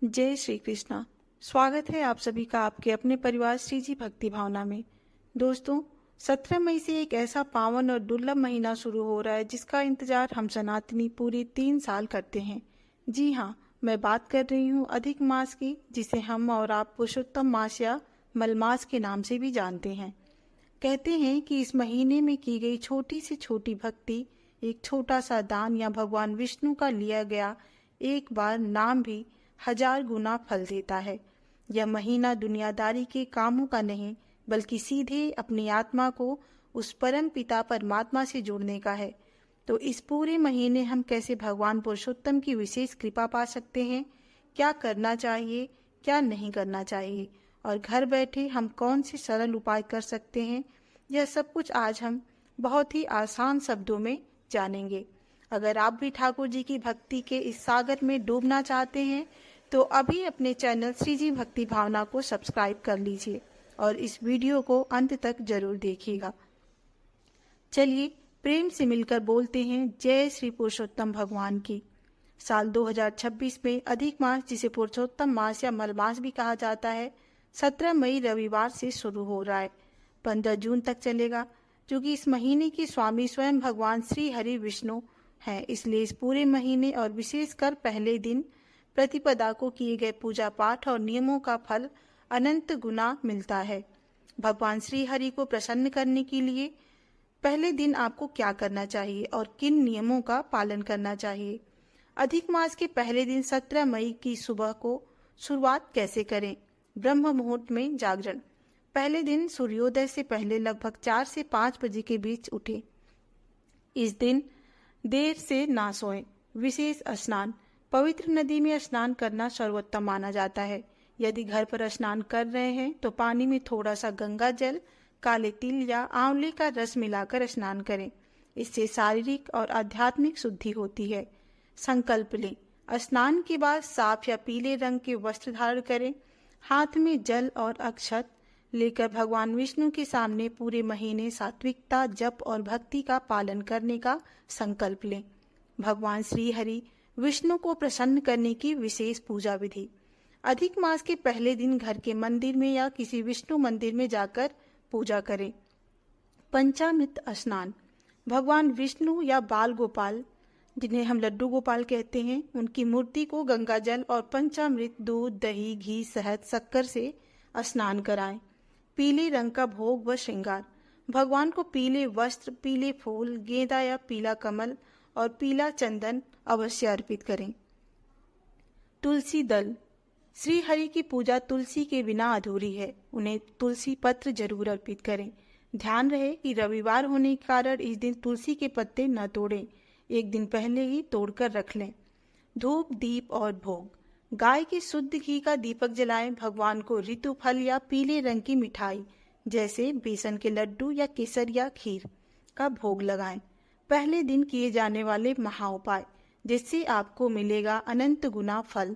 जय श्री कृष्णा। स्वागत है आप सभी का आपके अपने परिवार श्री जी भक्ति भावना में। दोस्तों, 17 मई से एक ऐसा पावन और दुर्लभ महीना शुरू हो रहा है जिसका इंतजार हम सनातनी पूरे 3 साल करते हैं। जी हाँ, मैं बात कर रही हूँ अधिक मास की, जिसे हम और आप पुरुषोत्तम मास या मलमास के नाम से भी जानते हैं। कहते हैं कि इस महीने में की गई छोटी से छोटी भक्ति, एक छोटा सा दान या भगवान विष्णु का लिया गया एक बार नाम भी 1000 गुना फल देता है। यह महीना दुनियादारी के कामों का नहीं, बल्कि सीधे अपनी आत्मा को उस परम पिता परमात्मा से जोड़ने का है। तो इस पूरे महीने हम कैसे भगवान पुरुषोत्तम की विशेष कृपा पा सकते हैं, क्या करना चाहिए, क्या नहीं करना चाहिए, और घर बैठे हम कौन से सरल उपाय कर सकते हैं, यह सब कुछ आज हम बहुत ही आसान शब्दों में जानेंगे। अगर आप भी ठाकुर जी की भक्ति के इस सागर में डूबना चाहते हैं तो अभी अपने चैनल श्री जी भक्ति भावना को सब्सक्राइब कर लीजिए और इस वीडियो को अंत तक जरूर देखिएगा। चलिए प्रेम से मिलकर बोलते हैं जय श्री पुरुषोत्तम भगवान की। साल 2026 में अधिक मास, जिसे पुरुषोत्तम मास या मलमास भी कहा जाता है, 17 मई रविवार से शुरू हो रहा है। 15 जून तक चलेगा। क्योंकि इस महीने के स्वामी स्वयं भगवान श्री हरि विष्णु हैं, इसलिए इस पूरे महीने और विशेषकर पहले दिन प्रतिपदा को किए गए पूजा पाठ और नियमों का फल अनंत गुना मिलता है। भगवान श्री हरि को प्रसन्न करने के लिए पहले दिन आपको क्या करना चाहिए और किन नियमों का पालन करना चाहिए। अधिक मास के पहले दिन 17 मई की सुबह को शुरुआत कैसे करें। ब्रह्म मुहूर्त में जागरण। पहले दिन सूर्योदय से पहले लगभग 4 से 5 बजे के बीच उठे। इस दिन देर से ना सोएं। विशेष स्नान। पवित्र नदी में स्नान करना सर्वोत्तम माना जाता है। यदि घर पर स्नान कर रहे हैं तो पानी में थोड़ा सा गंगा जल, काले तिल या आंवले का रस मिलाकर स्नान करें। इससे शारीरिक और आध्यात्मिक शुद्धि होती है। संकल्प लें। स्नान के बाद साफ या पीले रंग के वस्त्र धारण करें। हाथ में जल और अक्षत लेकर भगवान विष्णु के सामने पूरे महीने सात्विकता, जप और भक्ति का पालन करने का संकल्प लें। भगवान श्री हरि विष्णु को प्रसन्न करने की विशेष पूजा विधि। अधिक मास के पहले दिन घर के मंदिर में या किसी विष्णु मंदिर में जाकर पूजा करें। पंचामृत स्नान। भगवान विष्णु या बाल गोपाल, जिन्हें हम लड्डू गोपाल कहते हैं, उनकी मूर्ति को गंगा जल और पंचामृत दूध, दही, घी, शहद, शक्कर से स्नान कराएं। पीले रंग का भोग व श्रृंगार। भगवान को पीले वस्त्र, पीले फूल, गेंदा या पीला कमल और पीला चंदन अवश्य अर्पित करें। तुलसी दल। श्री हरि की पूजा तुलसी के बिना अधूरी है। उन्हें तुलसी पत्र जरूर अर्पित करें। ध्यान रहे कि रविवार होने के कारण इस दिन तुलसी के पत्ते न तोड़ें। एक दिन पहले ही तोड़कर रख लें। धूप, दीप और भोग। गाय के शुद्ध घी का दीपक जलाएं। भगवान को ऋतु फल या पीले रंग की मिठाई जैसे बेसन के लड्डू या केसर या खीर का भोग लगाएं। पहले दिन किए जाने वाले महाउपाय, जिससे आपको मिलेगा अनंत गुना फल।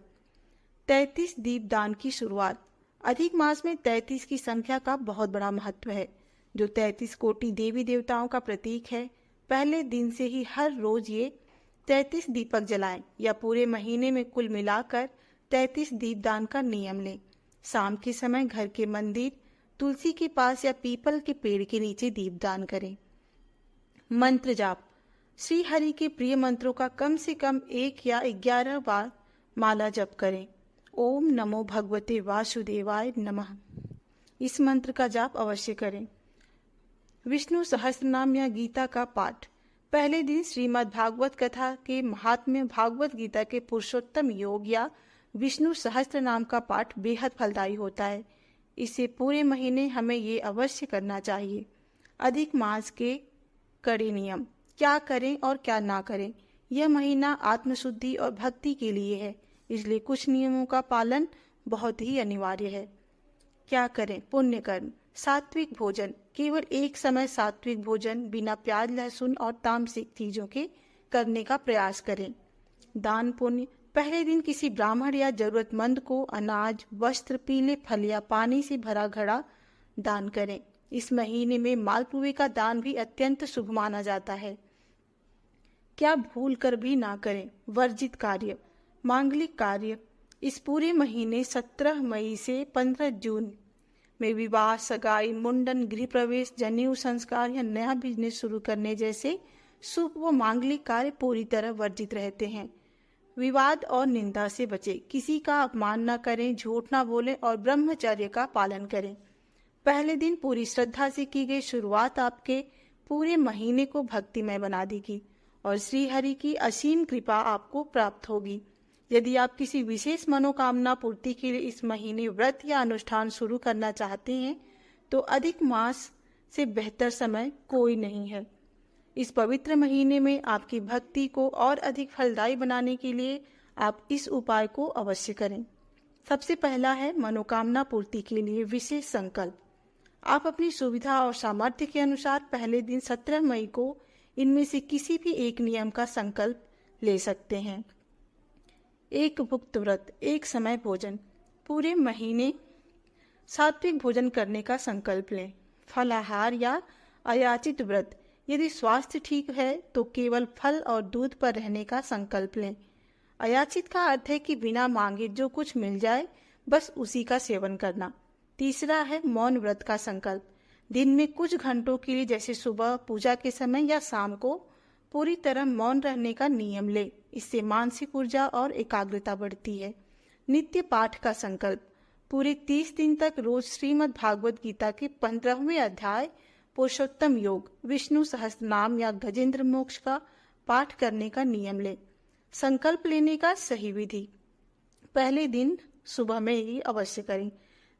33 दीपदान की शुरुआत। अधिक मास में 33 की संख्या का बहुत बड़ा महत्व है, जो 33 कोटि देवी देवताओं का प्रतीक है। पहले दिन से ही हर रोज ये 33 दीपक जलाएं या पूरे महीने में कुल मिलाकर 33 दीपदान का नियम लें। शाम के समय घर के मंदिर, तुलसी के पास या पीपल के पेड़ के नीचे दीपदान करें। मंत्र जाप। श्री हरि के प्रिय मंत्रों का कम से कम 1 या 11 बार माला जप करें। ओम नमो भगवते वासुदेवाय नमः, इस मंत्र का जाप अवश्य करें। विष्णु सहस्त्रनाम या गीता का पाठ। पहले दिन श्रीमद् भागवत कथा के महात्म्य, भागवत गीता के पुरुषोत्तम योग या विष्णु सहस्त्र नाम का पाठ बेहद फलदायी होता है। इसे पूरे महीने हमें ये अवश्य करना चाहिए। अधिक मास के कड़े नियम। क्या करें और क्या ना करें। यह महीना आत्मशुद्धि और भक्ति के लिए है, इसलिए कुछ नियमों का पालन बहुत ही अनिवार्य है। क्या करें। पुण्य कर्म। सात्विक भोजन। केवल एक समय सात्विक भोजन बिना प्याज, लहसुन और तामसिक चीजों के करने का प्रयास करें। दान पुण्य। पहले दिन किसी ब्राह्मण या जरूरतमंद को अनाज, वस्त्र, पीले फल या पानी से भरा घड़ा दान करें। इस महीने में मालपुए का दान भी अत्यंत शुभ माना जाता है। क्या भूल कर भी ना करें। वर्जित कार्य। मांगलिक कार्य। इस पूरे महीने 17 मई से 15 जून में विवाह, सगाई, मुंडन, गृह प्रवेश, जनेऊ संस्कार या नया बिजनेस शुरू करने जैसे शुभ व मांगलिक कार्य पूरी तरह वर्जित रहते हैं। विवाद और निंदा से बचें, किसी का अपमान न करें, झूठ न बोलें और ब्रह्मचर्य का पालन करें। पहले दिन पूरी श्रद्धा से की गई शुरुआत आपके पूरे महीने को भक्तिमय बना देगी और श्री हरि की असीम कृपा आपको प्राप्त होगी। यदि आप किसी विशेष मनोकामना पूर्ति के लिए इस महीने व्रत या अनुष्ठान शुरू करना चाहते हैं तो अधिक मास से बेहतर समय कोई नहीं है। इस पवित्र महीने में आपकी भक्ति को और अधिक फलदायी बनाने के लिए आप इस उपाय को अवश्य करें। सबसे पहला है मनोकामना पूर्ति के लिए विशेष संकल्प। आप अपनी सुविधा और सामर्थ्य के अनुसार पहले दिन 17 मई को इनमें से किसी भी एक नियम का संकल्प ले सकते हैं। एक भुक्त व्रत, एक समय भोजन। पूरे महीने सात्विक भोजन करने का संकल्प लें। फलाहार या अयाचित व्रत। यदि स्वास्थ्य ठीक है तो केवल फल और दूध पर रहने का संकल्प लें। अयाचित का अर्थ है कि बिना मांगे जो कुछ मिल जाए बस उसी का सेवन करना। तीसरा है मौन व्रत का संकल्प। दिन में कुछ घंटों के लिए जैसे सुबह, पूजा के समय या शाम को पूरी तरह मौन रहने का नियम ले। इससे मानसिक ऊर्जा और एकाग्रता बढ़ती है। नित्य पाठ का संकल्प। पूरे 30 दिन तक रोज श्रीमद् भागवत गीता के 15वें अध्याय पुरुषोत्तम योग, विष्णु सहस्त्रनाम या गजेंद्र मोक्ष का पाठ करने का नियम ले। संकल्प लेने का सही विधि। पहले दिन सुबह में ही अवश्य करें।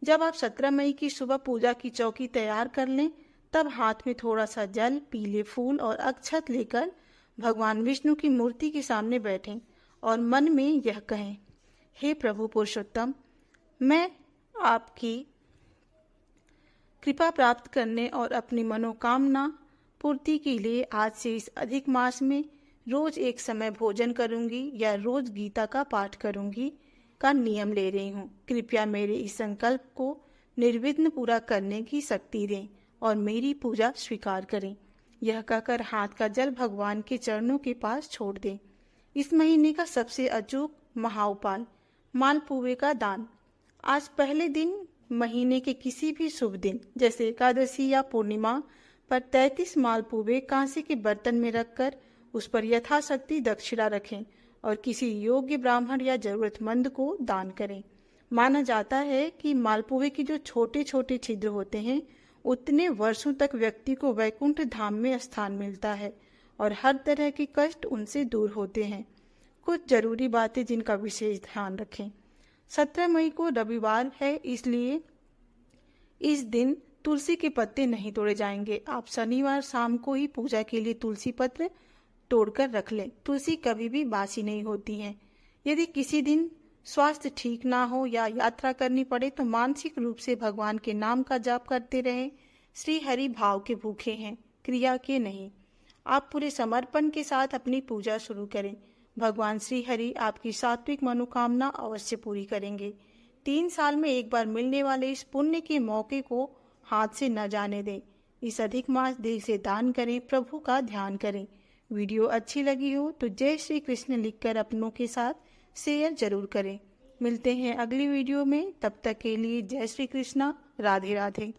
जब आप 17 मई की सुबह पूजा की चौकी तैयार कर लें तब हाथ में थोड़ा सा जल, पीले फूल और अक्षत लेकर भगवान विष्णु की मूर्ति के सामने बैठें और मन में यह कहें, हे प्रभु पुरुषोत्तम, मैं आपकी कृपा प्राप्त करने और अपनी मनोकामना पूर्ति के लिए आज से इस अधिक मास में रोज एक समय भोजन करूंगी या रोज गीता का पाठ करूंगी का नियम ले रही हूँ। कृपया मेरे इस संकल्प को निर्विघ्न पूरा करने की शक्ति दें और मेरी पूजा स्वीकार करें। यह कहकर हाथ का जल भगवान के चरणों के पास छोड़ दें। इस महीने का सबसे अचूक महाउपाय, मालपुए का दान। आज पहले दिन महीने के किसी भी शुभ दिन जैसे एकादशी या पूर्णिमा पर 33 मालपुए कांसे के बर्तन में रखकर उस पर यथाशक्ति दक्षिणा रखें और किसी योग्य ब्राह्मण या जरूरतमंद को दान करें। माना जाता है कि मालपुए के जो छोटे छोटे छिद्र होते हैं उतने वर्षों तक व्यक्ति को वैकुंठ धाम में स्थान मिलता है और हर तरह के कष्ट उनसे दूर होते हैं। कुछ जरूरी बातें जिनका विशेष ध्यान रखें। 17 मई को रविवार है, इसलिए इस दिन तुलसी के पत्ते नहीं तोड़े जाएंगे। आप शनिवार शाम को ही पूजा के लिए तुलसी पत्र तोड़कर रख लें। तुलसी कभी भी बासी नहीं होती है। यदि किसी दिन स्वास्थ्य ठीक ना हो या यात्रा करनी पड़े तो मानसिक रूप से भगवान के नाम का जाप करते रहें। श्री हरि भाव के भूखे हैं, क्रिया के नहीं। आप पूरे समर्पण के साथ अपनी पूजा शुरू करें। भगवान श्री हरि आपकी सात्विक मनोकामना अवश्य पूरी करेंगे। 3 साल में एक बार मिलने वाले इस पुण्य के मौके को हाथ से न जाने दें। इस अधिक मास दिल से दान करें, प्रभु का ध्यान करें। वीडियो अच्छी लगी हो तो जय श्री कृष्ण लिखकर अपनों के साथ शेयर जरूर करें। मिलते हैं अगली वीडियो में, तब तक के लिए जय श्री कृष्णा, राधे राधे।